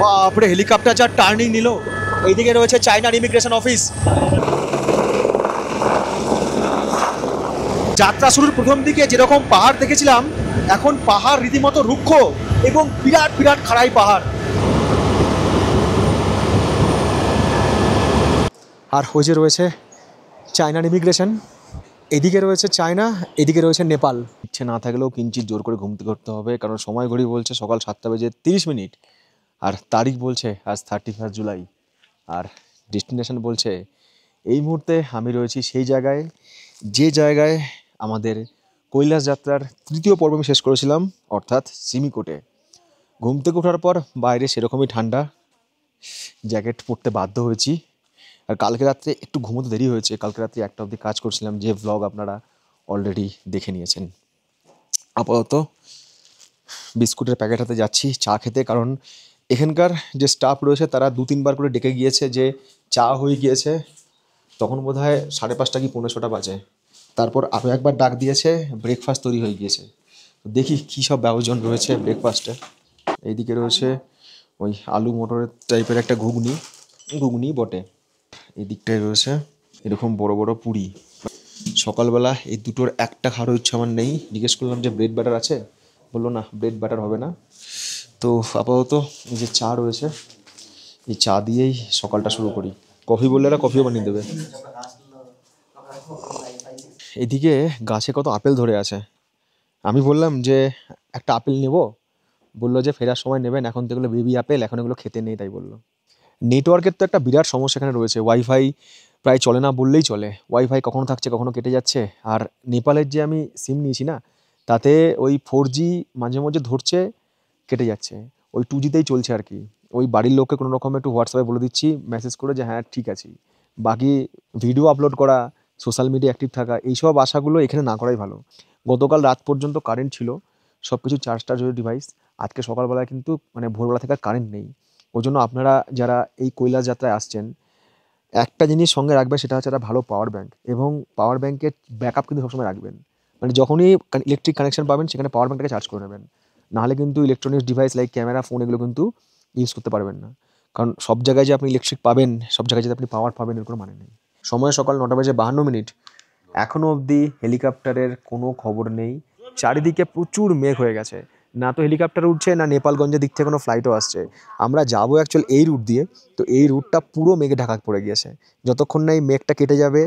বাপরে, হেলিকপ্টার যা টার্নিং নিল। এইদিকে রয়েছে চায়নার ইমিগ্রেশন অফিস। যাত্রা শুরুর প্রথম দিকে যেরকম পাহাড় দেখেছিলাম, এখন পাহাড় রীতিমতো রুক্ষ এবং বিরাট বিরাট খাড়াই পাহাড়। আর ওই যে রয়েছে চায়নার ইমিগ্রেশন, এদিকে রয়েছে চায়না, এদিকে রয়েছে নেপাল। ইচ্ছে না থাকলেও কিঞ্চিত জোর করে ঘুম থেকে উঠতে হবে, কারণ সময় ঘড়ি বলছে সকাল 7:30 আর তারিখ বলছে আজ 31 জুলাই। আর ডেস্টিনেশন বলছে এই মুহূর্তে আমি রয়েছি সেই জায়গায়, যে জায়গায় আমাদের কৈলাস যাত্রার তৃতীয় পর্ব আমি শেষ করেছিলাম, অর্থাৎ সিমিকোটে। ঘুম থেকে ওঠার পর বাইরে সেরকমই ঠান্ডা, জ্যাকেট পরতে বাধ্য হয়েছি। আর কালকে রাত্রে একটু ঘুমোতে দেরি হয়েছে, কালকে রাত্রে 1টা অবধি কাজ করছিলাম, যে ভ্লগ আপনারা অলরেডি দেখে নিয়েছেন। আপাতত বিস্কুটের প্যাকেট হাতে যাচ্ছি চা খেতে, কারণ এখানকার যে স্টাফ রয়েছে তারা 2-3 বার করে ডেকে গিয়েছে যে চা হয়ে গিয়েছে। তখন বোধ হয় 5:30 কি 6:45 বাজে। তারপর আরও একবার ডাক দিয়েছে, ব্রেকফাস্ট তৈরি হয়ে গিয়েছে। দেখি কী সব ব্যবজন রয়েছে ব্রেকফাস্টে। এইদিকে রয়েছে ওই আলু মটরের টাইপের একটা ঘুগনি বটে। এই দিকটায় রয়েছে এরকম বড় বড় পুরি। সকালবেলা এই দুটোর একটা খাওয়ার ইচ্ছা আমার নেই। জিজ্ঞেস করলাম যে ব্রেড বাটার আছে, বললো না ব্রেড বাটার হবে না। তো আপাতত এই যে চা রয়েছে, এই চা দিয়েই সকালটা শুরু করি। কফি বললে এরা কফিও বানিয়ে দেবে। এদিকে গাছে কত আপেল ধরে আছে। আমি বললাম যে একটা আপেল নেব, বললো যে ফেরার সময় নেবেন, এখন তো এগুলো বেবি আপেল, এখন এগুলো খেতে নেই, তাই বললো। নেটওয়ার্কের তো একটা বিরাট সমস্যা এখানে রয়েছে, ওয়াইফাই প্রায় চলে না বললেই চলে। ওয়াইফাই কখনো থাকছে কখনো কেটে যাচ্ছে। আর নেপালের যে আমি সিম নিয়েছি না, তাতে ওই 4G মাঝে মাঝে ধরছে, কেটে যাচ্ছে। ওই 2Gতেই চলছে আর কি। ওই বাড়ির লোককে কোনো রকম একটু হোয়াটসঅ্যাপে বলে দিচ্ছি মেসেজ করে যে হ্যাঁ ঠিক আছে। বাকি ভিডিও আপলোড করা, সোশ্যাল মিডিয়া অ্যাক্টিভ থাকা, এইসব আশাগুলো এখানে না করাই ভালো। গতকাল রাত পর্যন্ত কারেন্ট ছিল, সব কিছু চার্জ হয়ে ডিভাইস। আজকে সকালবেলায় কিন্তু মানে ভোরবেলা থেকে কারেন্ট নেই। ওই জন্য আপনারা যারা এই কৈলাস যাত্রায় আসছেন, একটা জিনিস সঙ্গে রাখবেন, সেটা হচ্ছে একটা ভালো পাওয়ার ব্যাঙ্ক। এবং পাওয়ার ব্যাঙ্কের ব্যাকআপ কিন্তু সবসময় রাখবেন। মানে যখনই ইলেকট্রিক কানেকশন পাবেন সেখানে পাওয়ার ব্যাঙ্কটাকে চার্জ করে নেবেন। নাহলে কিন্তু electronics device like camera, phone, এগুলো কিন্তু ইউজ করতে পারবেন না। কারণ সব জায়গায় যে আপনি ইলেকট্রিক পাবেন, সব জায়গায় যে আপনি পাওয়ার পাবেন, এর কোনো মানে নেই। সময় সকাল 9:52, এখনও অবধি হেলিকপ্টারের কোনো খবর নেই। চারিদিকে প্রচুর মেঘ হয়ে গেছে, না তো হেলিকপ্টার উঠছে, না নেপালগঞ্জের দিক থেকে কোনো ফ্লাইটও আসছে। আমরা যাবো অ্যাকচুয়াল এই রুট দিয়ে, তো এই রুটটা পুরো মেঘে ঢাকা পড়ে গিয়েছে। যতক্ষণ না এই মেঘটা কেটে যাবে,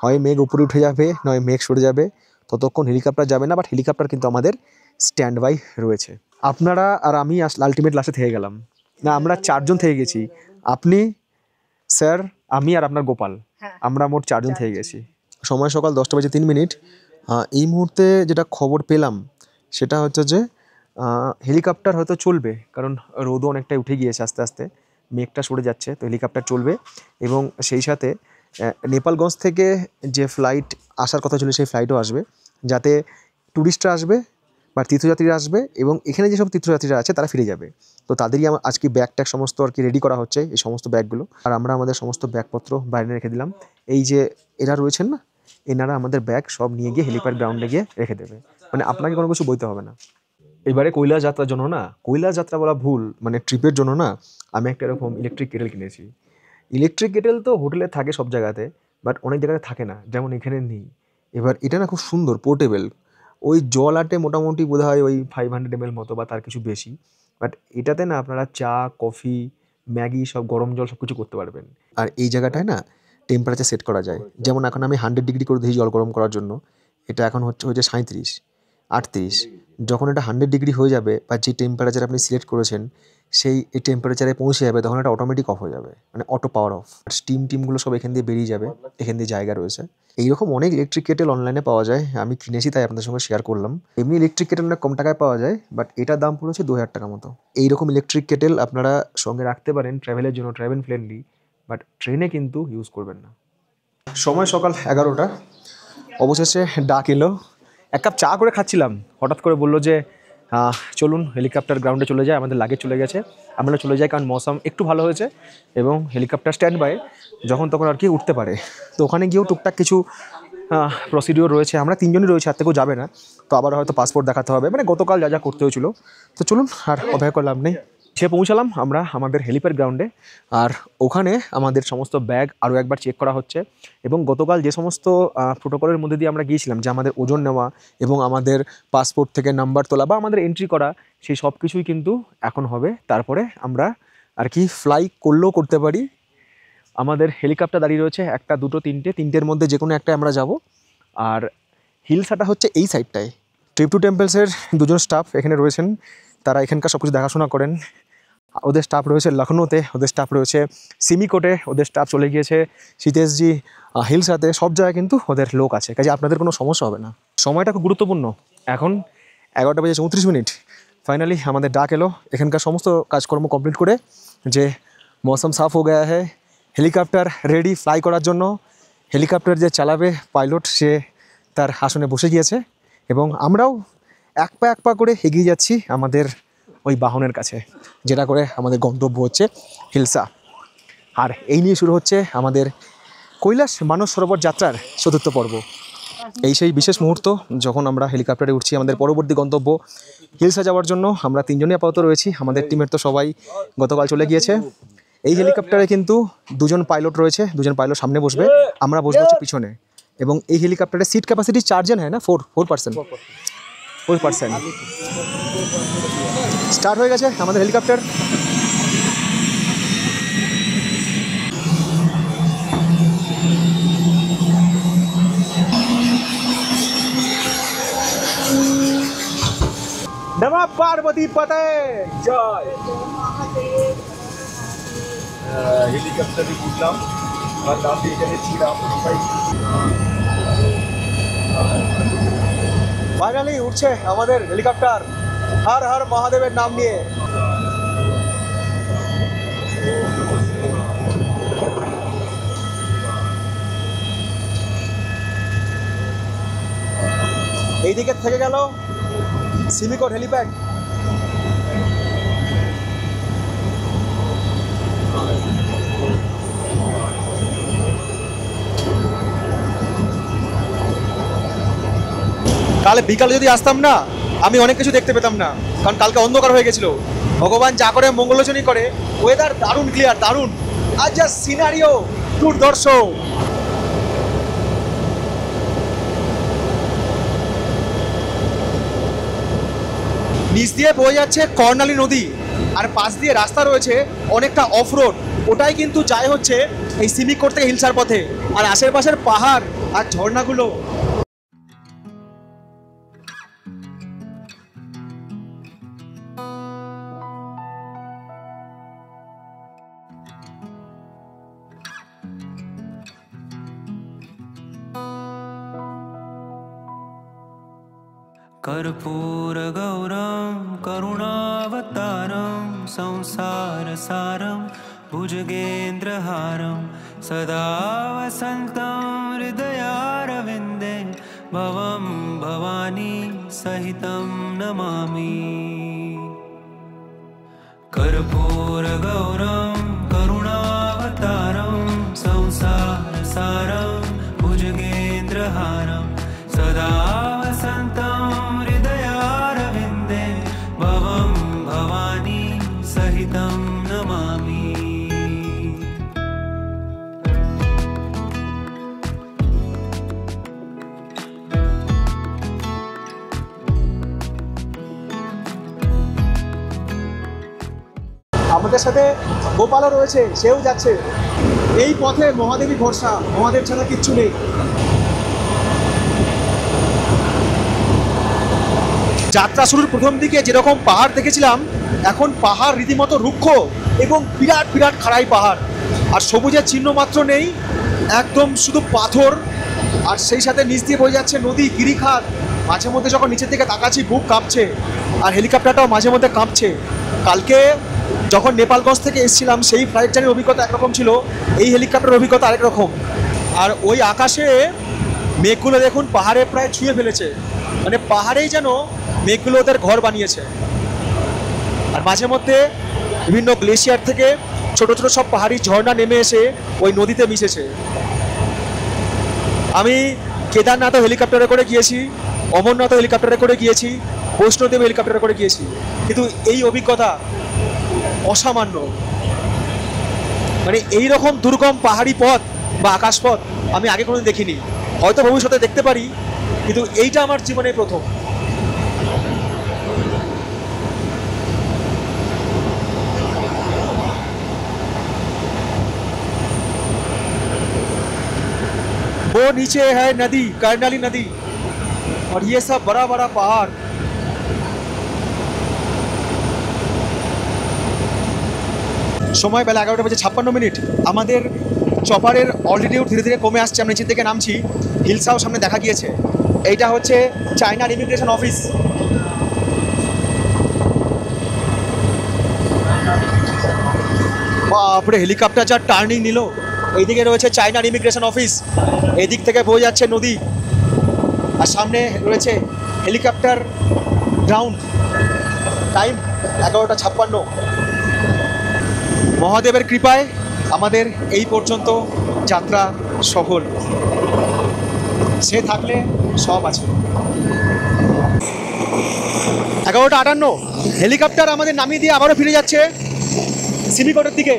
হয় মেঘ উপরে উঠে যাবে, নয় মেঘ সরে যাবে, ততক্ষণ হেলিকপ্টার যাবে না। বাট হেলিকপ্টার কিন্তু আমাদের স্ট্যান্ড বাই রয়েছে। আপনারা আর আমি আলটিমেট লাস্টে থেকে গেলাম না, আমরা 4জন থেকে গেছি। আপনি, স্যার, আমি আর আপনার গোপাল, আমরা মোট 4জন থেকে গেছি। সময় সকাল 10:03। এই মুহূর্তে যেটা খবর পেলাম সেটা হচ্ছে যে হেলিকপ্টার হয়তো চলবে, কারণ রোদও অনেকটাই উঠে গিয়েছে, আস্তে আস্তে মেঘটা সরে যাচ্ছে, তো হেলিকপ্টার চলবে। এবং সেই সাথে নেপালগঞ্জ থেকে যে ফ্লাইট আসার কথা ছিল সেই ফ্লাইটও আসবে, যাতে ট্যুরিস্টরা আসবে বা তীর্থযাত্রীরা আসবে, এবং এখানে যেসব তীর্থযাত্রীরা আছে তারা ফিরে যাবে। তো তাদেরই আজকে ব্যাগ ট্যাগ সমস্ত আর কি রেডি করা হচ্ছে, এই সমস্ত ব্যাগগুলো। আর আমরা আমাদের সমস্ত ব্যাগপত্র বাইরে রেখে দিলাম। এই যে এরা রয়েছেন না, এনারা আমাদের ব্যাগ সব নিয়ে গিয়ে হেলিপ্যাড গ্রাউন্ডে গিয়ে রেখে দেবে। মানে আপনাকে কোনো কিছু বইতে হবে না। এবারে কৈলাস যাত্রার জন্য না, কৈলাস যাত্রা বলা ভুল, মানে ট্রিপের জন্য না, আমি একটা এরকম ইলেকট্রিক কেটেল কিনেছি। ইলেকট্রিক কেটেল তো হোটেলে থাকে সব জায়গাতে, বাট অনেক জায়গাতে থাকে না, যেমন এখানে নেই। এবার এটা না খুব সুন্দর, পোর্টেবল। ওই জল আটে মোটামুটি বোধ হয় ওই 500 ml মতো বা তার কিছু বেশি। বাট এটাতে না আপনারা চা, কফি, ম্যাগি, সব গরম জল সব কিছু করতে পারবেন। আর এই জায়গাটায় না টেম্পারেচার সেট করা যায়। যেমন এখন আমি 100 ডিগ্রি করে দিয়েছি জল গরম করার জন্য, এটা এখন হচ্ছে 37, 38। যখন এটা 100 ডিগ্রি হয়ে যাবে বা যে টেম্পারেচার আপনি সিলেক্ট করেছেন সেই টেম্পারেচারে পৌঁছে যাবে, তখন এটা অটোমেটিক অফ হয়ে যাবে, মানে অটো পাওয়ার অফ। আর স্টিম টিমগুলো সব এখান দিয়ে বেরিয়ে যাবে, এখান দিয়ে জায়গা রয়েছে। এইরকম অনেক ইলেকট্রিক কেটেল অনলাইনে পাওয়া যায়, আমি কিনেছি তাই আপনাদের সঙ্গে শেয়ার করলাম। এমনি ইলেকট্রিক কেটেল অনেক কম টাকায় পাওয়া যায়, বাট এটার দাম পড়েছে 2000 টাকা মতো। এইরকম ইলেকট্রিক কেটেল আপনারা সঙ্গে রাখতে পারেন ট্রাভেলের জন্য, ট্রাভেল ফ্রেন্ডলি, বাট ট্রেনে কিন্তু ইউজ করবেন না। সময় সকাল 11টা, অবশেষে ডাক এলো। 1 কাপ চা করে খাচ্ছিলাম, হঠাৎ করে বললো যে চলুন হেলিকপ্টার গ্রাউন্ডে চলে যায়, আমাদের লাগেজ চলে গেছে, আমরা চলে যাই, কারণ মৌসুম একটু ভালো হয়েছে এবং হেলিকপ্টার স্ট্যান্ড বাই, যখন তখন আর কি উঠতে পারে। তো ওখানে গিয়েও টুকটাক কিছু প্রসিডিওর রয়েছে, আমরা 3জনই রয়েছে, আর থেকেও যাবে না। তো আবার হয়তো পাসপোর্ট দেখাতে হবে, মানে গতকাল যা যা করতে হয়েছিল। তো চলুন, আর অপেক্ষা করে লাভ নেই, সে পৌঁছালাম আমরা আমাদের হেলিপ্যাড গ্রাউন্ডে, আর ওখানে আমাদের সমস্ত ব্যাগ আরও একবার চেক করা হচ্ছে। এবং গতকাল যে সমস্ত প্রোটোকলের মধ্যে দিয়ে আমরা গিয়েছিলাম, যে আমাদের ওজন নেওয়া এবং আমাদের পাসপোর্ট থেকে নাম্বার তোলা বা আমাদের এন্ট্রি করা, সেই সব কিছুই কিন্তু এখন হবে। তারপরে আমরা আর কি ফ্লাই করলেও করতে পারি। আমাদের হেলিকপ্টার দাঁড়িয়ে রয়েছে 1, 2, 3, 3টের মধ্যে যে কোনো একটা আমরা যাব। আর হিলসাটা হচ্ছে এই সাইডটায়। ট্রিপ টু টেম্পলসের 2জন স্টাফ এখানে রয়েছেন, তারা এখানকার সব কিছু দেখাশোনা করেন। ওদের স্টাফ রয়েছে লখনৌতে, ওদের স্টাফ রয়েছে সিমিকোটে, ওদের স্টাফ চলে গিয়েছে সীতেশজি হিলসাতে। সব জায়গায় কিন্তু ওদের লোক আছে, কাজে আপনাদের কোনো সমস্যা হবে না। সময়টা খুব গুরুত্বপূর্ণ। এখন 11:34। ফাইনালি আমাদের ডাক এলো এখানকার সমস্ত কাজকর্ম কমপ্লিট করে, যে মৌসুম সাফ হয়ে গেছে, হ্যাঁ হেলিকপ্টার রেডি ফ্লাই করার জন্য। হেলিকপ্টার যে চালাবে পাইলট, সে তার আসনে বসে গিয়েছে এবং আমরাও এক পা করে এগিয়ে যাচ্ছি আমাদের ওই বাহনের কাছে, যেটা করে আমাদের গন্তব্য হচ্ছে হিলসা। আর এই নিয়ে শুরু হচ্ছে আমাদের কৈলাস মানস সরোবর যাত্রার 4র্থ পর্ব। এই সেই বিশেষ মুহূর্ত যখন আমরা হেলিকপ্টারে উঠছি আমাদের পরবর্তী গন্তব্য হিলসা যাওয়ার জন্য। আমরা 3জনই আপাতত রয়েছি, আমাদের টিমের তো সবাই গতকাল চলে গিয়েছে। এই হেলিকপ্টারে কিন্তু 2জন পাইলট রয়েছে, 2জন পাইলট সামনে বসবে, আমরা বসবো হচ্ছে পিছনে। এবং এই হেলিকপ্টারের সিট ক্যাপাসিটি 4 জন, হ্যাঁ না 4%। স্টার্ট হয়ে গেছে আমাদের হেলিকপ্টার। নমঃ পার্বতী পতে জয়। হেলিকপ্টারে উঠলাম আর রাতে এখানে ছিলাম। ফাইনালি উঠছে আমাদের হেলিকপ্টার, হর হর মহাদেবের নাম নিয়ে। এইদিকে থেকে গেল সিমিকোট হেলিপ্যাড। কাল বিকালে যদি আসতাম না, আমি অনেক কিছু দেখতে পেতাম না, কারণ কালকে অন্ধকার হয়ে গেছিল। ভগবান যা করে মঙ্গলোচনই করে। ওয়েদার দারুণ ক্লিয়ার, দারুণ। আর যা সিনারিও দুর্ধর্ষ। নিচ দিয়ে বয়ে যাচ্ছে কর্ণালী নদী, আর পাশ দিয়ে রাস্তা রয়েছে অনেকটা অফ রোড। ওটাই কিন্তু যায় হচ্ছে এই সিমিকোট থেকে হিলসার পথে। আর আশেপাশের পাহাড় আর ঝর্ণাগুলো। कर्पूरगौरं करुणावतारं संसारसारं भुजगेन्द्रहारं सदा वसन्तं हृदयारविन्दे भवं भवानी सहितं नमामि। कर्पूरगौरं करुणावतारं संसारसारं भुजगेन्द्रहारं सदा वसन्तं हृदयारविन्दे भवं भवानी सहितं नमामि। আমাদের সাথে গোপালও রয়েছে, সেও যাচ্ছে। এই পথে মহাদেবী ভরসা, মহাদেব ছাড়া কিচ্ছু নেই। যাত্রা শুরুর প্রথম দিকে যেরকম পাহাড় দেখেছিলাম, এখন পাহাড় রীতিমতো রুক্ষ এবং বিরাট বিরাট খাড়াই পাহাড়, আর সবুজের চিহ্ন মাত্র নেই, একদম শুধু পাথর। আর সেই সাথে নিচ দিয়ে বয়ে যাচ্ছে নদী, গিরিখাত। মাঝে মধ্যে যখন নিচের দিকে তাকাচ্ছি বুক কাঁপছে, আর হেলিকপ্টারটাও মাঝে মধ্যে কাঁপছে। কালকে যখন নেপালগঞ্জ থেকে এসেছিলাম সেই ফ্লাইট জার্নির অভিজ্ঞতা একরকম ছিল, এই হেলিকপ্টারের অভিজ্ঞতা আরেক রকম। আর ওই আকাশে মেঘগুলো দেখুন পাহাড়ে প্রায় ছুঁয়ে ফেলেছে, মানে পাহাড়েই যেন মেঘগুলো ওদের ঘর বানিয়েছে। আর মাঝে মধ্যে বিভিন্ন গ্লেশিয়ার থেকে ছোট ছোট সব পাহাড়ি ঝর্ণা নেমে এসে ওই নদীতে মিশেছে। আমি কেদারনাথও হেলিকপ্টারে করে গিয়েছি, অমরনাথও হেলিকপ্টারে করে গিয়েছি, বৈষ্ণোদেবী হেলিকপ্টারে করে গিয়েছি, কিন্তু এই অভিজ্ঞতা অসামান্য। মানে এইরকম দুর্গম পাহাড়ি পথ বা আকাশপথ আমি আগে কোনোদিন দেখিনি, হয়তো ভবিষ্যতে দেখতে পারি, কিন্তু এইটা আমার জীবনে প্রথম। वो नीचे है नदी, कर्नाली नदी, और ये सब बड़ा बड़ा पहाड़। সময় বেলা 11:56। আমাদের চপারের অল্টিটিউড ধীরে ধীরে কমে আসছে, আমরা নিচের দিকে নামছি। হিলসাও সামনে দেখা গিয়েছে। এইটা হচ্ছে চায়নার ইমিগ্রেশন অফিস। বাপরে, হেলিকপ্টার যা টার্নিং নিল। এইদিকে রয়েছে চায়নার ইমিগ্রেশন অফিস, এদিক থেকে বয়ে যাচ্ছে নদী, আর সামনে রয়েছে হেলিকপ্টার গ্রাউন্ড। টাইম 11:56। মহাদেবের কৃপায় আমাদের এই পর্যন্ত যাত্রা সফল। সে থাকলে সব আছে। 11:58। হেলিকপ্টার আমাদের নামিয়ে দিয়ে আবারও ফিরে যাচ্ছে সিমিকোটের দিকে।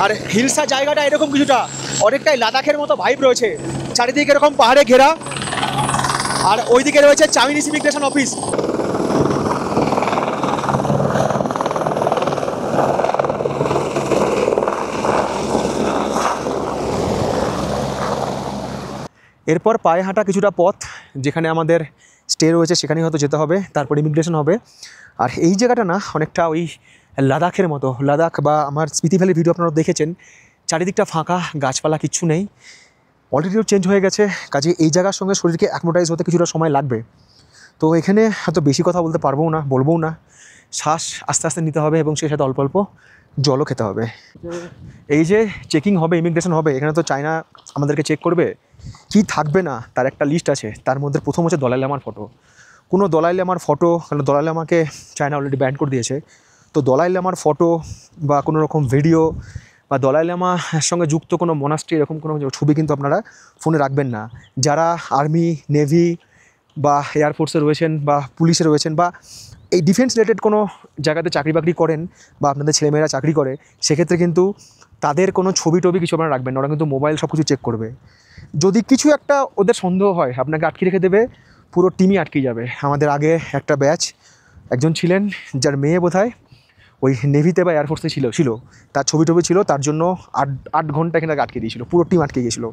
আর হিলসা জায়গাটা এরকম কিছুটা অনেকটাই লাদাখের মতো ভাইব রয়েছে, চারিদিকে এরকম পাহাড়ে ঘেরা, আর ওইদিকে রয়েছে চাইনিজ ইমিগ্রেশন অফিস। এরপর পায়ে হাঁটা কিছুটা পথ, যেখানে আমাদের স্টে রয়েছে সেখানেই হয়তো যেতে হবে, তারপর ইমিগ্রেশন হবে। আর এই জায়গাটা না অনেকটা ওই লাদাখের মতো, লাদাখ বা আমার স্পিতি ভ্যালির ভিডিও আপনারা দেখেছেন, চারিদিকটা ফাঁকা, গাছপালা কিচ্ছু নেই, অল্টিটিউড চেঞ্জ হয়ে গেছে, কাজে এই জায়গার সঙ্গে শরীরকে অ্যাকমোডাইজ হতে কিছুটা সময় লাগবে। তো এখানে হয়তো বেশি কথা বলতে পারবো না, বলবো না, শ্বাস আস্তে আস্তে নিতে হবে এবং সেই সাথে অল্প অল্প জলও খেতে হবে। এই যে চেকিং হবে, ইমিগ্রেশন হবে, এখানে তো চায়না আমাদেরকে চেক করবে, কি থাকবে না তার একটা লিস্ট আছে। তার মধ্যে প্রথম হচ্ছে দলাই লামার ফটো। কোনো দলাই লামার ফটো, কারণ দলাই লামাকে চায়না অলরেডি ব্যান করে দিয়েছে, তো দলাই লামার ফটো বা কোনো রকম ভিডিও বা দলাই লামার সঙ্গে যুক্ত কোনো মনাস্ট্রি এরকম কোনো ছবি কিন্তু আপনারা ফোনে রাখবেন না। যারা আর্মি, নেভি বা এয়ারফোর্সে রয়েছেন বা পুলিশে রয়েছেন বা এই ডিফেন্স রিলেটেড কোনো জায়গাতে চাকরি বাকরি করেন বা আপনাদের ছেলেমেয়েরা চাকরি করে, সেক্ষেত্রে কিন্তু তাদের কোনো ছবি টবি কিছু আপনারা রাখবেন না, ওরা কিন্তু মোবাইল সব কিছু চেক করবে। যদি কিছু একটা ওদের সন্দেহ হয়, আপনাকে আটকে রেখে দেবে, পুরো টিমই আটকে যাবে। আমাদের আগে একটা ব্যাচ একজন ছিলেন, যার মেয়ে বোধহয় ওই নেভিতে বা এয়ারফোর্সে ছিল, তার ছবি টবি ছিল, তার জন্য 8 ঘন্টা এখানে আটকে দিয়েছিল, পুরো টিম আটকে গিয়েছিলো।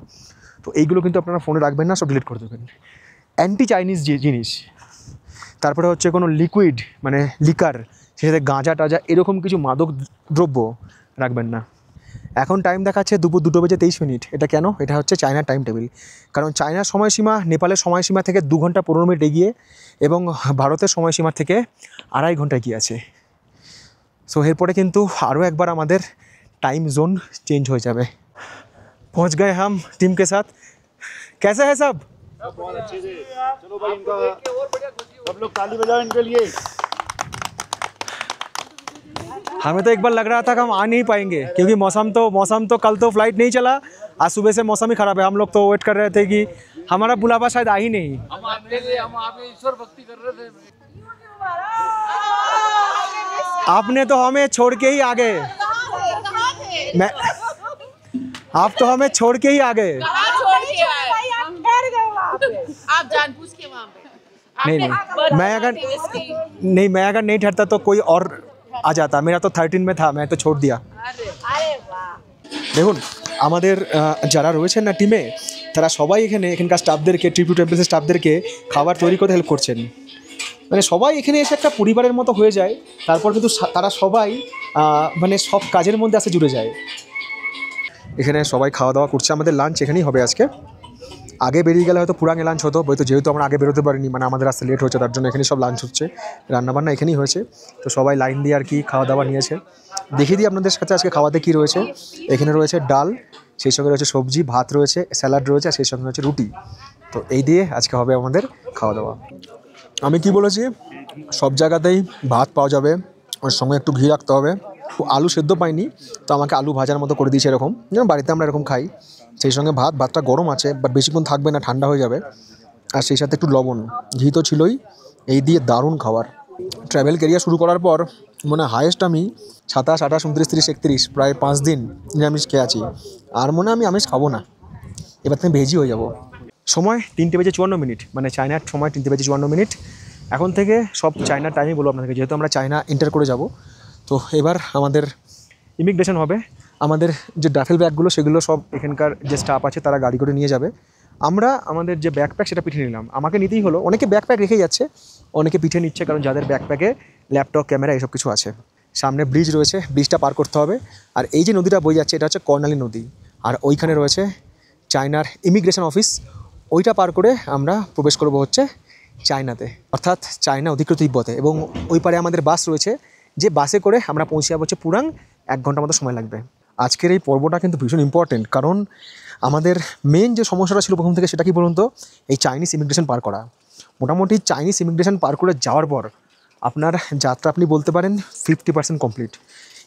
তো এইগুলো কিন্তু আপনারা ফোনে রাখবেন না, সব ডিলিট করে দেবেন। অ্যান্টি চাইনিজ যে জিনিস, তারপরে হচ্ছে কোনো লিকুইড মানে লিকার, সেটাতে গাঁজা টাজা এরকম কিছু মাদক দ্রব্য রাখবেন না। এখন টাইম দেখাচ্ছে দুপুর 2:23। এটা কেন? এটা হচ্ছে চায়নার টাইম টেবিল, কারণ চায়নার সময়সীমা নেপালের সময়সীমা থেকে 2 ঘন্টা 15 মিনিট এগিয়ে এবং ভারতের সময়সীমা থেকে 2.5 ঘন্টা এগিয়ে আছে। সো এরপরে কিন্তু আরও একবার আমাদের টাইম জোন চেঞ্জ হয়ে যাবে। পৌঁছ গয়ে হাম টিম কে সাথ। कैसा है सब? बहुत अच्छे से। चलो भाई, इनका सब लोग ताली बजाओ इनके लिए। हमें तो एक बार लग रहा था कि हम आ नहीं पाएंगे, क्योंकि मौसम तो कल तो फ्लाइट नहीं चला, आज सुबह से मौसम ही ख़राब है। हम लोग तो वेट कर रहे थे कि हमारा बुलावा शायद आ ही नहीं। हम आपके ईश्वर भक्ति कर रहे थे। आपने तो हमें छोड़ के ही आ गए। मैं आप तो हमें छोड़ के ही आ गए। आप जानबूझ के वहाँ पे नहीं मैं अगर नहीं ठहरता तो कोई और आ जाता। मेरा तो 13 में था, मैं तो छोड़ दिया। দেখুন আমাদের যারা রয়েছেন না টিমে, তারা সবাই এখানকার স্টাফদেরকে, ট্রিপ টু টেম্পলসের স্টাফদেরকে খাবার তৈরি করতে হেল্প করছেন। মানে সবাই এখানে এসে একটা পরিবারের মতো হয়ে যায়। তারপর কিন্তু তারা সবাই মানে সব কাজের মধ্যে আসে জুড়ে যায়। এখানে সবাই খাওয়া দাওয়া করছে। আমাদের লাঞ্চ এখানেই হবে আজকে। আগে বেরিয়ে গেলে হয়তো পুরাঙে লাঞ্চ হতো, হয়তো যেহেতু আমরা আগে বেরোতে পারিনি, মানে আমাদের আসতে লেট হয়েছে, তার জন্য এখানেই সব লাঞ্চ হচ্ছে, রান্নাবান্না এখানেই হয়েছে। তো সবাই লাইন দিয়ে আর কি খাওয়া দাওয়া নিয়েছে। দেখিয়ে দিই আপনাদের সাথে আজকে খাওয়াতে কী রয়েছে। এখানে রয়েছে ডাল, সেই সঙ্গে রয়েছে সবজি, ভাত রয়েছে, স্যালাড রয়েছে, আর সেই সঙ্গে রয়েছে রুটি। তো এই দিয়ে আজকে হবে আমাদের খাওয়া দাওয়া। আমি কি বলেছি, সব জায়গাতেই ভাত পাওয়া যাবে, ওর সঙ্গে একটু ঘি রাখতে হবে। আলু সেদ্ধ পাইনি, তো আমাকে আলু ভাজার মতো করে দিয়েছে, এরকম যেমন বাড়িতে আমরা এরকম খাই। সেই সঙ্গে ভাতটা গরম আছে, বাট বেশিক্ষণ থাকবে না, ঠান্ডা হয়ে যাবে। আর সেই সাথে একটু লবণ, ঘি তো ছিলই। এই দিয়ে দারুণ খাবার। ট্রাভেল ক্যারিয়ার শুরু করার পর মানে হায়েস্ট আমি 27, 28, 29, 30, 31 প্রায় 5 দিন নিরামিষ খেয়ে আছি। আর মনে হয় আমি আমিষ খাবো না, এবার তুমি ভেজই হয়ে যাবো। সময় 3:54, মানে চায়নার সময় 3:54। এখন থেকে সব চায়নার টাইমই বলবো আপনাদেরকে, যেহেতু আমরা চায়না এন্টার করে যাব। তো এবার আমাদের ইমিগ্রেশন হবে, আমাদের যে ডাফেল ব্যাগগুলো সেগুলো সব এখানকার যে স্টাফ আছে তারা গাড়ি করে নিয়ে যাবে। আমরা আমাদের যে ব্যাকপ্যাক সেটা পিঠে নিলাম, আমাকে নিতেই হলো। অনেকে ব্যাকপ্যাক রেখে যাচ্ছে, অনেকে পিঠে নিচ্ছে, কারণ যাদের ব্যাকপ্যাকে ল্যাপটপ, ক্যামেরা এসব কিছু আছে। সামনে ব্রিজ রয়েছে, ব্রিজটা পার করতে হবে। আর এই যে নদীটা বয়ে যাচ্ছে এটা হচ্ছে কর্ণালী নদী, আর ওইখানে রয়েছে চায়নার ইমিগ্রেশন অফিস। ওইটা পার করে আমরা প্রবেশ করব হচ্ছে চায়নাতে, অর্থাৎ চায়না অধিকৃত তিব্বতে। এবং ওই পারে আমাদের বাস রয়েছে, যে বাসে করে আমরা পৌঁছে যাবো হচ্ছে পুরাং। 1 ঘন্টার মতো সময় লাগবে। আজকের এই পর্বটা কিন্তু ভীষণ ইম্পর্টেন্ট, কারণ আমাদের মেন যে সমস্যাটা ছিল প্রথম থেকে সেটা কি বলুন তো, এই চাইনিজ ইমিগ্রেশন পার করা। মোটামুটি চাইনিজ ইমিগ্রেশন পার করে যাওয়ার পর আপনার যাত্রা আপনি বলতে পারেন 50% কমপ্লিট।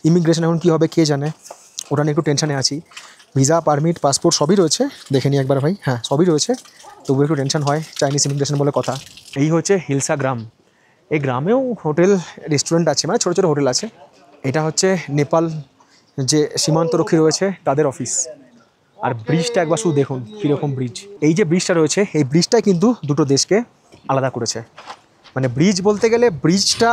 ইমিগ্রেশন এখন কী হবে কে জানে, ওটা নিয়ে একটু টেনশানে আছি। ভিসা, পারমিট, পাসপোর্ট সবই রয়েছে, দেখে নিই একবার ভাই। হ্যাঁ, সবই রয়েছে, তবু একটু টেনশন হয় চাইনিজ ইমিগ্রেশন বলে কথা। এই হচ্ছে হিলসা গ্রাম। এই গ্রামেও হোটেল, রেস্টুরেন্ট আছে, মানে ছোটো ছোটো হোটেল আছে। এটা হচ্ছে নেপাল যে সীমান্তরক্ষী রয়েছে তাদের অফিস। আর ব্রিজটা একবার শুধু দেখুন কীরকম ব্রিজ। এই যে ব্রিজটা রয়েছে, এই ব্রিজটাই কিন্তু দুটো দেশকে আলাদা করেছে। মানে ব্রিজ বলতে গেলে ব্রিজটা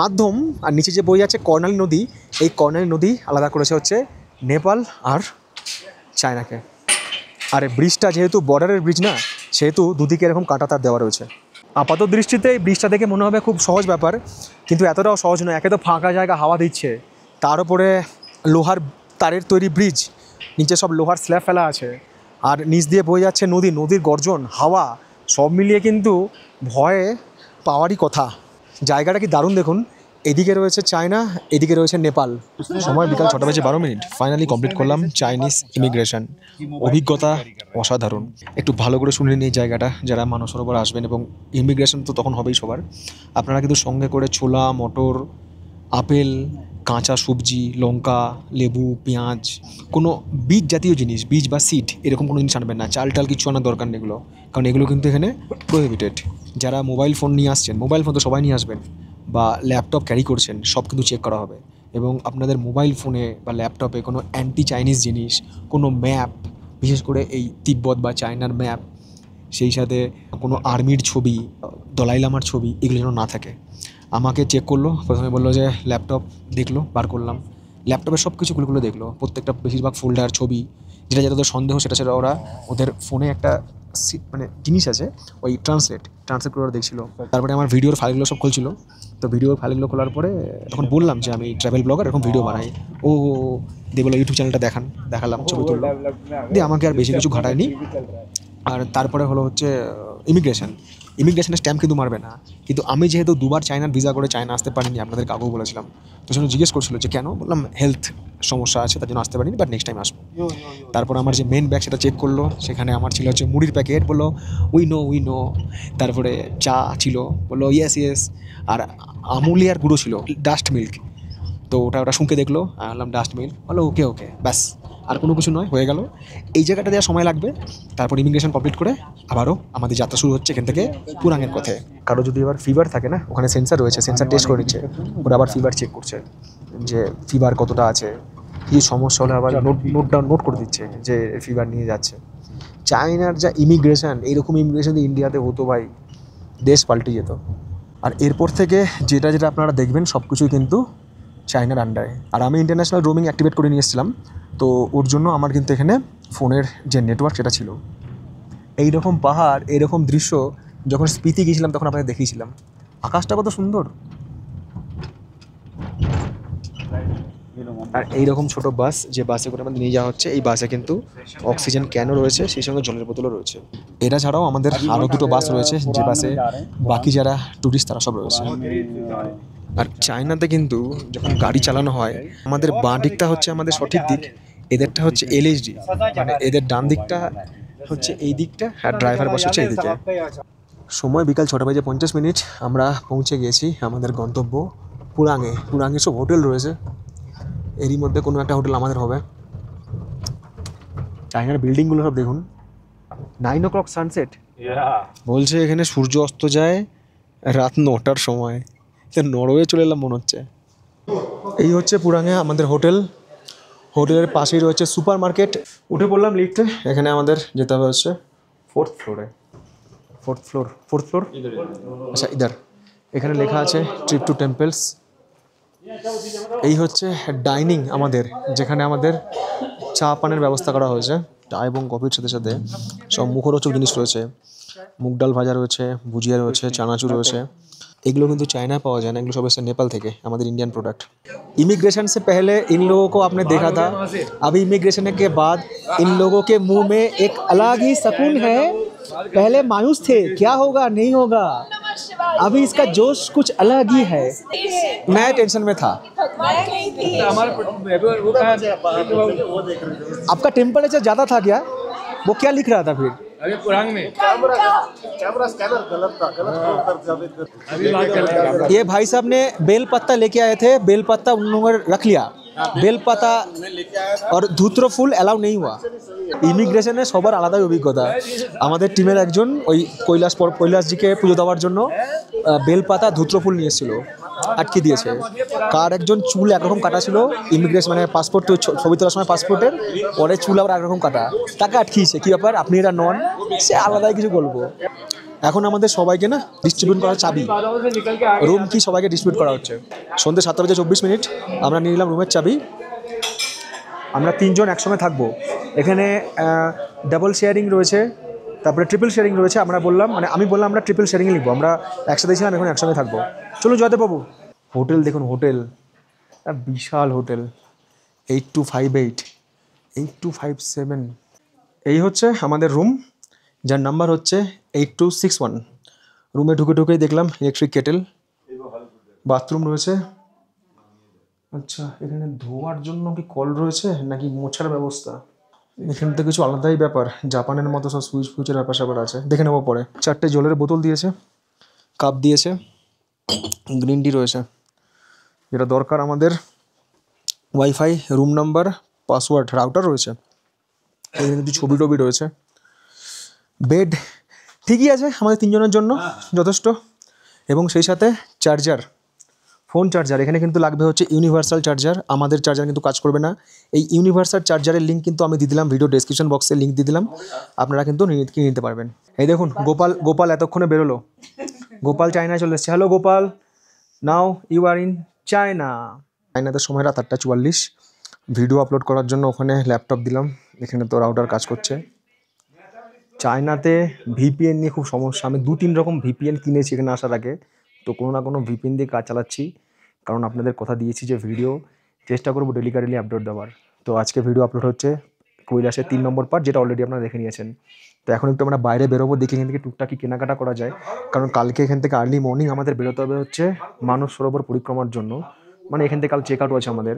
মাধ্যম, আর নিচে যে বয়ে যাচ্ছে কর্ণালী নদী, এই কর্ণালী নদী আলাদা করেছে হচ্ছে নেপাল আর চায়নাকে। আর ব্রিজটা যেহেতু বর্ডারের ব্রিজ না, সেহেতু দুদিকে এরকম কাঁটাতার দেওয়া রয়েছে। আপাত দৃষ্টিতে এই ব্রিজটা দেখে মনে হবে খুব সহজ ব্যাপার, কিন্তু এতটাও সহজ নয়। একে তো ফাঁকা জায়গা, হাওয়া দিচ্ছে, তার উপরে লোহার তারের তৈরি ব্রিজ, নিচে সব লোহার স্ল্যাব ফেলা আছে, আর নিচ দিয়ে বয়ে যাচ্ছে নদী, নদীর গর্জন, হাওয়া, সব মিলিয়ে কিন্তু ভয়ে পাওয়ারই কথা। জায়গাটা কি দারুণ দেখুন। এদিকে রয়েছে চায়না, এদিকে রয়েছে নেপাল। সময় বিকাল 6:12। ফাইনালি কমপ্লিট করলাম চাইনিজ ইমিগ্রেশন। অভিজ্ঞতা অসাধারণ। একটু ভালো করে শুনে নিন এই জায়গাটা, যারা মানস সরোবর আসবেন, এবং ইমিগ্রেশন তো তখন হবেই সবার। আপনারা কিন্তু সঙ্গে করে ছোলা, মটর, আপেল, কাঁচা সবজি, লঙ্কা, লেবু, পেঁয়াজ, কোনো বীজ জাতীয় জিনিস, বীজ বা সিড এরকম কোনো জিনিস আনবেন না। চাল টাল কিছু আনার দরকার নেই এগুলো, কারণ এগুলো কিন্তু এখানে প্রোহিবিটেড। যারা মোবাইল ফোন নিয়ে আসছেন, মোবাইল ফোন তো সবাই নিয়ে আসবেন, বা ল্যাপটপ ক্যারি করছেন, সব কিন্তু চেক করা হবে। এবং আপনাদের মোবাইল ফোনে বা ল্যাপটপে কোনো অ্যান্টি চাইনিজ জিনিস, কোনো ম্যাপ, বিশেষ করে এই তিব্বত বা চায়নার ম্যাপ, সেই সাথে কোনো আর্মির ছবি, দলাই লামার ছবি, এগুলো যেন না থাকে। আমাকে চেক করলো, প্রথমে বললো যে ল্যাপটপ দেখলো, বার করলাম, ল্যাপটপের সব কিছু খুলে দেখলো, প্রত্যেকটা বেশিরভাগ ফোল্ডার, ছবি, যেটা যেটা ওদের সন্দেহ সেটা সেটা ওরা ওদের ফোনে একটা মানে জিনিস আছে, ওই ট্রান্সলেট করে ওরা দেখছিলো। তারপরে আমার ভিডিওর ফাইলগুলো সব খুলছিল। তো ভিডিওর ফাইলগুলো খোলার পরে তখন বললাম যে আমি ট্রাভেল ব্লগার, এরকম ভিডিও বানাই। ও দিয়ে বলো ইউটিউব চ্যানেলটা দেখালাম, ছবি তুললাম, দিয়ে আমাকে আর বেশি কিছু ঘাটায়নি। আর তারপরে হলো হচ্ছে ইমিগ্রেশনের স্ট্যাম্প কিন্তু মারবে না। কিন্তু আমি যেহেতু 2বার চায়নার ভিসা করে চায়না আসতে পারিনি, আপনাদেরকে আগেও বলেছিলাম, তো সেজন্য জিজ্ঞেস করছিল যে কেন। বললাম হেলথ সমস্যা আছে, তার জন্য আসতে পারিনি, বাট নেক্সট টাইম আসবো। তারপর আমার যে মেন ব্যাগ সেটা চেক করলো, সেখানে আমার ছিল হচ্ছে মুড়ির প্যাকেট, বললো উই নো। তারপরে চা ছিল, বললো ইয়েস। আর আমুলিয়ার গুঁড়ো ছিল, ডাস্ট মিল্ক। তো ওটা শুনকে দেখলো, আমি বললাম ডাস্ট মিল্ক, বলো ওকে ব্যাস, আর কোনো কিছু নয়, হয়ে গেল। এই জায়গাটা দেওয়ার সময় লাগবে। তারপর ইমিগ্রেশন কমপ্লিট করে আবারও আমাদের যাত্রা শুরু হচ্ছে এখান থেকে পুরাঙের পথে। কারো যদি এবার ফিভার থাকে না, ওখানে সেন্সার রয়েছে, সেন্সার টেস্ট করে নিচ্ছে, ওরা আবার ফিভার চেক করছে যে ফিভার কতটা আছে, কী সমস্যা হলে আবার নোট করে দিচ্ছে যে ফিভার নিয়ে যাচ্ছে। চায়নার যা ইমিগ্রেশন, এইরকম ইমিগ্রেশন ইন্ডিয়াতে হতো ভাই, দেশ পাল্টে যেত। আর এরপর থেকে যেটা আপনারা দেখবেন সব কিছুই কিন্তু চায়নার আন্ডারে। আর আমি ইন্টারন্যাশনাল রোমিং অ্যাক্টিভেট করে নিয়ে এসেছিলাম, তো ওর জন্য আমার কিন্তু এখানে ফোনের যে নেটওয়ার্ক সেটা ছিল। এইরকম পাহাড়, এইরকম দৃশ্য যখন স্পিতি গিয়েছিলাম তখন আপনাদের দেখিয়েছিলাম। আকাশটা কত সুন্দর। আর এইরকম ছোট বাস, যে বাসে করে আমাদের নিয়ে যাওয়া হচ্ছে, এই বাসে কিন্তু অক্সিজেন ক্যানও রয়েছে, সেই সঙ্গে জলের বোতলও রয়েছে। এটা ছাড়াও আমাদের আরও 2টো বাস রয়েছে, যে বাসে বাকি যারা টুরিস্ট তারা সব রয়েছে। আর চায়নাতে কিন্তু যখন গাড়ি চালানো হয়, আমাদের বাঁ দিকটা হচ্ছে আমাদের সঠিক দিক, এদেরটা হচ্ছে এলএইচডি, মানে এদের ডান দিকটা হচ্ছে এই দিকটা, আর ড্রাইভার বসে হচ্ছে এইদিকে। সময় বিকাল 6:50। আমরা পৌঁছে গেছি আমাদের গন্তব্য পুরাঙে সব হোটেল রয়েছে, এরই মধ্যে কোনো একটা হোটেল আমাদের হবে। চায়নার বিল্ডিংগুলো সব দেখুন, 9 o'clock সানসেট বলছে, এখানে সূর্য অস্ত যায় রাত 9টার সময়। তো নরওয়ে চলে এলাম মনে হচ্ছে। এই হচ্ছে পুরাঙে আমাদের হোটেল। হোটেলের পাশেই রয়েছে সুপার মার্কেট। উঠে পড়লাম লিফটে। এখানে আমাদের যেতে হবে হচ্ছে ফোর্থ ফ্লোর। আচ্ছা ইধার। এখানে লেখা আছে ট্রিপ টু টেম্পলস। এই হচ্ছে ডাইনিং আমাদের, যেখানে আমাদের চা পানের ব্যবস্থা করা হয়েছে। চা এবং কফির সাথে সাথে সব মুখরোচক জিনিস রয়েছে। মুগ ডাল ভাজা রয়েছে, ভুজিয়া রয়েছে, চানাচুর রয়েছে। एगलो किंतु चाइना पावा जाए ना, एगलो सब ऐसे नेपाल थे हमारे इंडियन प्रोडक्ट। इमिग्रेशन से पहले इन लोगों को आपने देखा था, अभी इमिग्रेशन के बाद इन लोगों के मुंह में एक अलग ही सुकून है। पहले मायूस थे क्या होगा नहीं होगा, अभी इसका जोश कुछ अलग ही है। मैं टेंशन में था। आपका टेम्परेचर ज़्यादा था क्या? वो क्या लिख रहा था फिर? अरे पुरांग में कैमरा स्कैनर गलत था, गलत। ये भाई साहब ने बेल पत्ता लेके आए थे, बेल पत्ता उन लोगों ने रख लिया, बेल पत्ता और ধুত্র ফুল অ্যালাউ নেই हुआ। ইমিগ্রেশনে সবার আলাদাই অভিজ্ঞতা। আমাদের টিমের একজন ওই কৈলাসজিকে পুজো দেওয়ার জন্য বেলপাতা ধুত্র ফুল নিয়ে এসেছিল, আটকে দিয়েছে। কার একজন চুল একরকম কাটা ছিল, ইমিগ্রেশন মানে পাসপোর্ট ছবি তোলার সময় পাসপোর্টের পরে চুল আবার একরকম কাটা, তাকে আটকিয়েছে। কী ব্যাপার, আপনি এরা নন, সে আলাদাই কিছু বলবো। এখন আমাদের সবাইকে না ডিস্ট্রিবিউট করা চাবি, রুম কি সবাইকে ডিস্ট্রিবিউট করা হচ্ছে। সন্ধ্যে 7:24 আমরা নিয়ে নিলাম রুমের চাবি। আমরা 3 জন একসঙ্গে থাকবো। এখানে ডাবল শেয়ারিং রয়েছে, তারপরে ট্রিপল শেয়ারিং রয়েছে। আমরা বললাম মানে আমি বললাম আমরা ট্রিপল শেয়ারিং লিখবো, আমরা একসাথে ছিলাম, এখন একসঙ্গে থাকবো। চলুন জয়দেববাবু। হোটেল দেখুন, হোটেল বিশাল হোটেল। 8257 এই হচ্ছে আমাদের রুম, যার নাম্বার হচ্ছে 8261। রুমে ঢুকেই দেখলাম ইলেকট্রিক কেটেল, বাথরুম রয়েছে। আচ্ছা, এখানে ধোয়ার জন্য কি কল রয়েছে নাকি মোছার ব্যবস্থা? এখানে তো কিছু আলাদাই ব্যাপার, জাপানের মতো সব সুইচের ব্যাপার স্যাপার আছে, দেখে নেবো পরে। 4টে জলের বোতল দিয়েছে, কাপ দিয়েছে, গ্রিন টি রয়েছে, যেটা দরকার আমাদের। Wifi, room number, password, router রয়েছে। এখানে কিছু ছবি টবি রয়েছে। বেড ঠিকই আছে আমাদের 3 জনের জন্য, যথেষ্ট। এবং সেই সাথে চার্জার, ফোন চার্জার। এখানে কিন্তু লাগবে হচ্ছে ইউনিভার্সাল চার্জার, আমাদের চার্জার কিন্তু কাজ করবে না। এই ইউনিভার্সাল চার্জারের লিঙ্ক কিন্তু আমি দিয়ে দিলাম ভিডিও ডেসক্রিপশন বক্সে, লিঙ্ক দিয়ে দিলাম, আপনারা কিন্তু কিনে নিতে পারবেন। এই দেখুন গোপাল এতক্ষণে বেরোলো, গোপাল চায়নায় চলে এসছে। Hello Gopal, now you are in China. চায়নাতে সময় রাত 8:44। ভিডিও আপলোড করার জন্য ওখানে ল্যাপটপ দিলাম, এখানে তো রাউটার কাজ করছে। চায়নাতে ভিপিএন নিয়ে খুব সমস্যা। আমি 2-3 রকম ভিপিএন কিনেছি এখানে আসার আগে, তো কোনো না কোনো ভিপিএন দিয়ে কাজ চালাচ্ছি, কারণ আপনাদের কথা দিয়েছি যে ভিডিও চেষ্টা করবো ডেলিকারিলি আপলোড দেওয়ার। তো আজকে ভিডিও আপলোড হচ্ছে কৈলাসের 3 নম্বর পার্ট, যেটা অলরেডি আপনারা দেখে নিয়েছেন। তো এখন একটু আমরা বাইরে বেরোবো, দেখি এখান থেকে টুকটাকি কেনাকাটা করা যায়, কারণ কালকে এখান থেকে আর্লি মর্নিং আমাদের বেরোতে হবে হচ্ছে মানস সরোবর পরিক্রমার জন্য। মানে এখান থেকে কাল চেক আউট আছে আমাদের,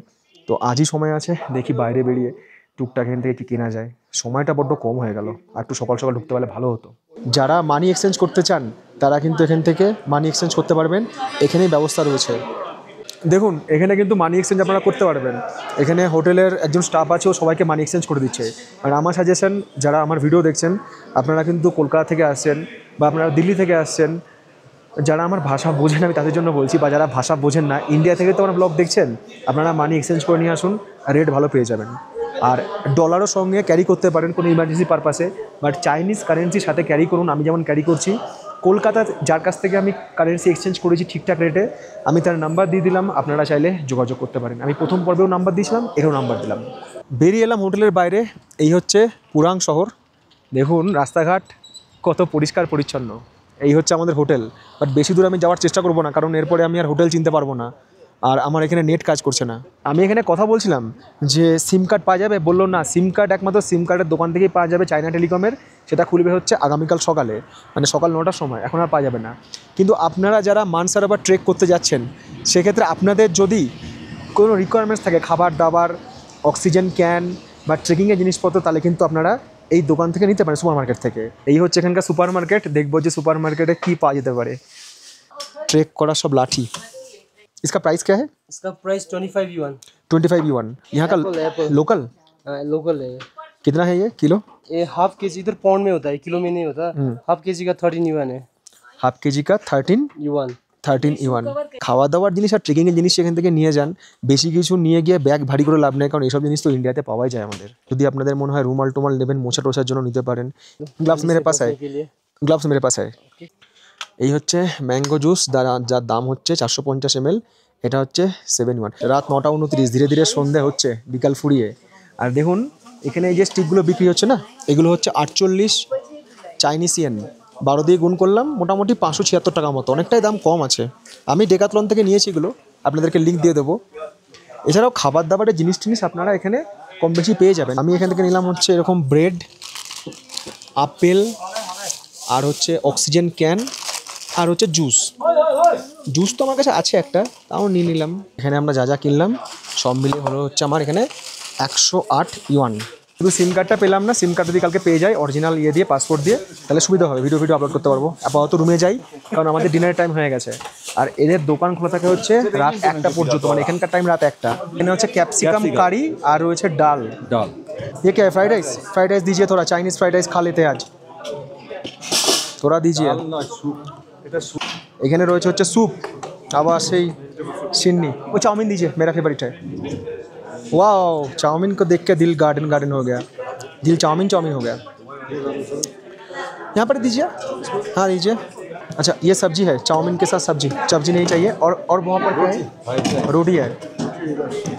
তো আজই সময় আছে, দেখি বাইরে বেরিয়ে টুকটাক এখান থেকে কি কেনা যায়। সময়টা বড্ড কম হয়ে গেল, আর একটু সকাল সকাল ঢুকতে পারলে ভালো হতো। যারা মানি এক্সচেঞ্জ করতে চান তারা কিন্তু এখান থেকে মানি এক্সচেঞ্জ করতে পারবেন, এখানেই ব্যবস্থা রয়েছে। দেখুন এখানে কিন্তু মানি এক্সচেঞ্জ আপনারা করতে পারবেন। এখানে হোটেলের একজন স্টাফ আছে, ও সবাইকে মানি এক্সচেঞ্জ করে দিচ্ছে। আর আমার সাজেশন, যারা আমার ভিডিও দেখছেন, আপনারা কিন্তু কলকাতা থেকে আসছেন বা আপনারা দিল্লি থেকে আসছেন, যারা আমার ভাষা বোঝেন আমি তাদের জন্য বলছি, বা যারা ভাষা বোঝেন না, ইন্ডিয়া থেকে তো আমার ব্লগ দেখছেন, আপনারা মানি এক্সচেঞ্জ করে নিয়ে আসুন, রেট ভালো পেয়ে যাবেন। আর ডলারও সঙ্গে ক্যারি করতে পারেন কোনো ইমার্জেন্সি পারপাসে, বাট চাইনিজ কারেন্সির সাথে ক্যারি করুন। আমি যেমন ক্যারি করছি, কলকাতা যার কাছ থেকে আমি কারেন্সি এক্সচেঞ্জ করেছি ঠিকঠাক রেটে, আমি তার নাম্বার দিয়ে দিলাম, আপনারা চাইলে যোগাযোগ করতে পারেন। আমি প্রথম পর্বেও নাম্বার দিয়েছিলাম, এরও নাম্বার দিলাম। বেরিয়ে এলাম হোটেলের বাইরে। এই হচ্ছে পুরাং শহর, দেখুন রাস্তাঘাট কত পরিষ্কার পরিচ্ছন্ন। এই হচ্ছে আমাদের হোটেল, বাট বেশি দূর আমি যাওয়ার চেষ্টা করবো না, কারণ এরপরে আমি আর হোটেল চিনতে পারবো না, আর আমার এখানে নেট কাজ করছে না। আমি এখানে কথা বলছিলাম যে সিম কার্ড পাওয়া যাবে, বললো না, সিম কার্ড একমাত্র সিম কার্ডের দোকান থেকেই পাওয়া যাবে, চায়না টেলিকমের। সেটা খুলবে হচ্ছে আগামীকাল সকালে, মানে সকাল 9টার সময়, এখন আর পাওয়া যাবে না। কিন্তু আপনারা যারা মানসরোবর ট্রেক করতে যাচ্ছেন, সেক্ষেত্রে আপনাদের যদি কোনো রিকোয়ারমেন্টস থাকে, খাবার দাবার, অক্সিজেন ক্যান বা ট্রেকিংয়ের জিনিসপত্র, তাহলে কিন্তু আপনারা এই দোকান থেকে নিতে পারেন, সুপার মার্কেট থেকে। এই হচ্ছে এখানকার সুপার মার্কেট। দেখবো যে সুপার মার্কেটে কী পাওয়া যেতে পারে। ट्रेक करा सब लाठी। इसका प्राइस क्या है? इसका प्राइस 25 युआन। 25 युआन। यहाँ का लोकल? लोकल है। कितना है ये किलो? ये हाफ केजी, इधर पाउंड में होता है, किलो में नहीं होता। हाफ केजी का 13 युआन है। हाफ केजी का 13 युआन। 13 ইউয়ান। খাওয়া দাওয়ার জিনিস আর ট্রেকিংয়ের জিনিস সেখান থেকে নিয়ে যান, বেশি কিছু নিয়ে গিয়ে ব্যাগ ভারী করে লাভ নেই, কারণ এইসব জিনিস তো ইন্ডিয়াতে পাওয়াই যায় আমাদের। যদি আপনাদের মনে হয় রুমাল টুমাল নেবেন মোছা টোছার জন্য নিতে পারেন। গ্লাভস মেরে পাস হয়, के लिए গ্লাভস মেরে পাস হয়। এই হচ্ছে ম্যাঙ্গো জুস, যার দাম হচ্ছে 450 ml। এটা হচ্ছে 7 ইউয়ান। রাত 9:29, ধীরে ধীরে সন্ধে হচ্ছে, বিকাল ফুরিয়ে। আর দেখুন এখানে এই যে স্টিকগুলো বিক্রি হচ্ছে না, এগুলো হচ্ছে 48 চাইনিজ ইয়েন। 12 দিয়ে গুণ করলাম, মোটামুটি 576 টাকা মতো, অনেকটাই দাম কম আছে। আমি ডেকাথলন থেকে নিয়েছি এগুলো, আপনাদেরকে লিঙ্ক দিয়ে দেবো। এছাড়াও খাবার দাবারের জিনিস টিনিস আপনারা এখানে কম বেশি পেয়ে যাবেন। আমি এখান থেকে নিলাম হচ্ছে এরকম ব্রেড, আপেল, আর হচ্ছে অক্সিজেন ক্যান, আর হচ্ছে জুস। জুস তো আমার কাছে আছে একটা, তাও নিয়ে নিলাম। এখানে আমরা যা যা কিনলাম সব মিলিয়ে হলো হচ্ছে আমার এখানে 108 ইউয়ান। শুধু সিম কার্ডটা পেলাম না, সিম কার্ড যদি কালকে পেয়ে যাই অরিজিনাল ইয়ে দিয়ে, পাসপোর্ট দিয়ে, তাহলে সুবিধা হবে, ভিডিও আপলোড করতে পারবো। আপাতত রুমে যাই, কারণ আমাদের ডিনারের টাইম হয়ে গেছে। আর এদের দোকান খোলা থাকে হচ্ছে রাত 1টা পর্যন্ত, মানে এখানকার টাইম রাত 1টা। এখানে হচ্ছে ক্যাপসিকাম কারি আর রয়েছে ডাল। ये क्या है? Fried rice? फ्राइड राइस दीजिए थोड़ा, चाइनीज़ फ्राइड राइस खा लेते हैं आज, थोड़ा दीजिए। এখানে রয়েছে হচ্ছে স্যুপ, আবার সেই सिन्नी। वो चाउमीन दीजिए, मेरा फेवरेट है। वाओ, चाउमीन को देख के दिल गार्डन गार्डन हो गया, दिल चाउमीन चाउमीन हो गया। यहाँ पर दीजिए, हाँ दीजिए। अच्छा ये सब्जी है, चाउमीन के साथ सब्जी, सब्जी नहीं चाहिए। और वहाँ पर क्या है? रोटी है।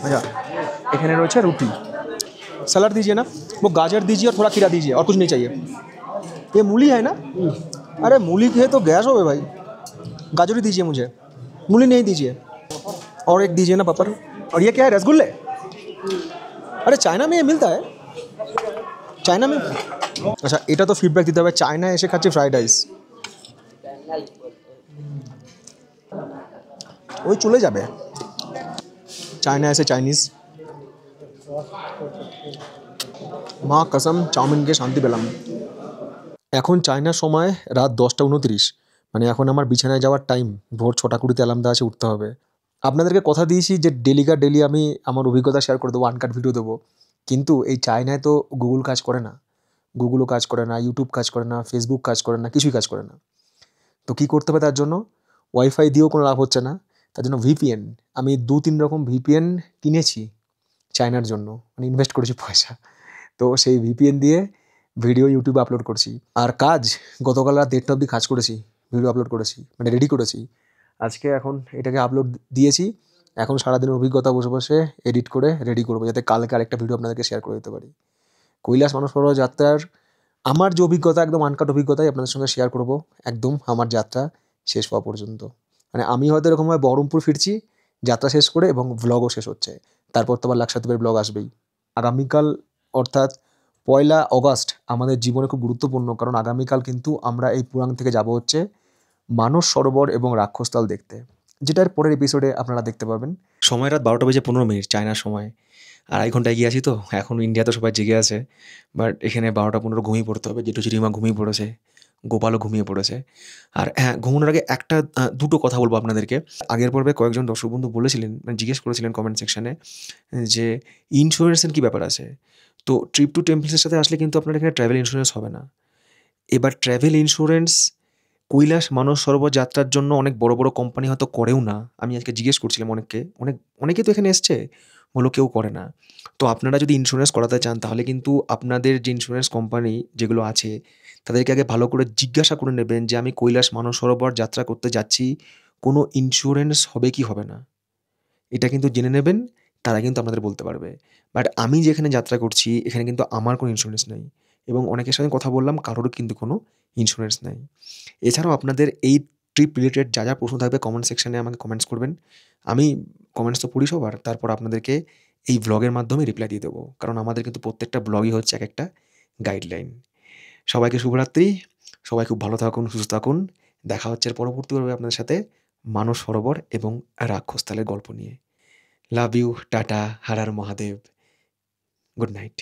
अच्छा এখানে রয়েছে রুটি। सलाद दीजिए ना, वो गाजर दीजिए और थोड़ा खीरा दीजिए, और कुछ नहीं चाहिए। ये मूली है ना? अरे मूली है तो गैस हो गए भाई, गाजर ही दीजिए मुझे, मूली नहीं दीजिए। और एक दीजिए ना पापड़। और ये क्या है? रसगुल्ले? अरे चाइना में ये मिलता है, चाइना में। अच्छा এটা তো ফিডব্যাক দিতে হবে, চায়নায় এসে খাচ্ছি ফ্রাইড রাইস, ওই চলে যাবে। চায়না এসে চাইনিজ, মা কসম চাউমিনকে শান্তি পেলাম। এখন চায়নার সময় রাত 10টা 29, মানে এখন আমার বিছানায় যাওয়ার টাইম। ভোর 6টা 20 অ্যালার্ম দেওয়া আছে, উঠতে হবে। আপনাদেরকে কথা দিয়েছি যে ডেলি আমি আমার অভিজ্ঞতা শেয়ার করে দেবো, আনকাট ভিডিও দেবো। কিন্তু এই চায়নায় তো গুগল কাজ করে না, গুগলও কাজ করে না, ইউটিউব কাজ করে না, ফেসবুক কাজ করে না, কিছুই কাজ করে না। তো কী করতে হবে তার জন্য? ওয়াইফাই দিয়েও কোনো লাভ হচ্ছে না, তার জন্য ভিপিএন। আমি 2-3 রকম ভিপিএন কিনেছি চায়নার জন্য, মানে ইনভেস্ট করেছি পয়সা। তো সেই ভিপিএন দিয়ে ভিডিও ইউটিউবে আপলোড করছি। আর কাজ গতকাল রাত 1টা অবধি কাজ করেছি, ভিডিও আপলোড করেছি, মানে রেডি করেছি। আজকে এখন এটাকে আপলোড দিয়েছি। এখন সারাদিনের অভিজ্ঞতা বসে বসে এডিট করে রেডি করবো, যাতে কালকে আরেকটা ভিডিও আপনাদেরকে শেয়ার করে দিতে পারি। কৈলাস মানস সরোবর যাত্রার আমার যে অভিজ্ঞতা, একদম আনকাট অভিজ্ঞতাই আপনাদের সঙ্গে শেয়ার করব, একদম আমার যাত্রা শেষ হওয়া পর্যন্ত। মানে আমি হয়তো এরকমভাবে বহরমপুর ফিরছি যাত্রা শেষ করে, এবং ভ্লগও শেষ হচ্ছে। তারপর তো আবার লাক্ষাদ্বীপের ব্লগ আসবেই। আগামীকাল অর্থাৎ 1লা অগাস্ট আমাদের জীবনে খুব গুরুত্বপূর্ণ, কারণ আগামীকাল কিন্তু আমরা এই পুরাং থেকে যাব হচ্ছে মানস সরোবর এবং রাক্ষসতাল দেখতে, যেটার পরের এপিসোডে আপনারা দেখতে পাবেন। সময় রাত 12:15 চায়নার সময়, 2.5 ঘন্টা এগিয়ে আছি। তো এখন ইন্ডিয়াতে সবাই জেগে আছে, বাট এখানে 12টা 15 ঘুমিয়ে পড়তে হবে। জেঠু চিরিমা ঘুমিয়ে পড়েছে, গোপালও ঘুমিয়ে পড়েছে। আর হ্যাঁ, ঘুমানোর আগে দুটো কথা বলবো আপনাদেরকে। আগের পর্বে কয়েকজন দর্শক বন্ধু বলেছিলেন, মানে জিজ্ঞেস করেছিলেন কমেন্ট সেকশানে, যে ইন্স্যুরেন্সের কী ব্যাপার আছে। তো ট্রিপ টু টেম্পলসের সাথে আসলে কিন্তু আপনার এখানে ট্রাভেল ইন্স্যুরেন্স হবে না। এবার ট্রাভেল ইন্স্যুরেন্স কৈলাস মানস সরোবর যাত্রার জন্য অনেক বড় বড় কোম্পানি হয়তো করেও না। আমি আজকে জিজ্ঞেস করছিলাম অনেকে তো এখানে এসছে, বলো কেউ করে না। তো আপনারা যদি ইন্স্যুরেন্স করাতে চান, তাহলে কিন্তু আপনাদের যে ইন্স্যুরেন্স কোম্পানি যেগুলো আছে তাদেরকে আগে ভালো করে জিজ্ঞাসা করে নেবেন যে আমি কৈলাস মানস সরোবর যাত্রা করতে যাচ্ছি, কোনো ইন্স্যুরেন্স হবে কি হবে না, এটা কিন্তু জেনে নেবেন, তারা কিন্তু আপনাদের বলতে পারবে। বাট আমি যেখানে যাত্রা করছি এখানে কিন্তু আমার কোনো ইন্স্যুরেন্স নেই, এবং অনেকের সঙ্গে কথা বললাম কারোর কিন্তু কোনো ইন্স্যুরেন্স নেই। এছাড়াও আপনাদের এই ট্রিপ রিলেটেড যা যা প্রশ্ন থাকবে কমেন্ট সেকশানে আমাকে কমেন্টস করবেন। আমি কমেন্টস তো পড়ি সবার, তারপর আপনাদেরকে এই ব্লগের মাধ্যমে রিপ্লাই দিয়ে দেবো, কারণ আমাদের কিন্তু প্রত্যেকটা ব্লগই হচ্ছে এক একটা গাইডলাইন। সবাইকে শুভরাত্রি, সবাই খুব ভালো থাকুন, সুস্থ থাকুন। দেখা হচ্ছে পরবর্তী পর্বে আপনাদের সাথে মানস সরোবর এবং রাক্ষসতালের গল্প নিয়ে। Love you, tata, Har Har Mahadev, good night.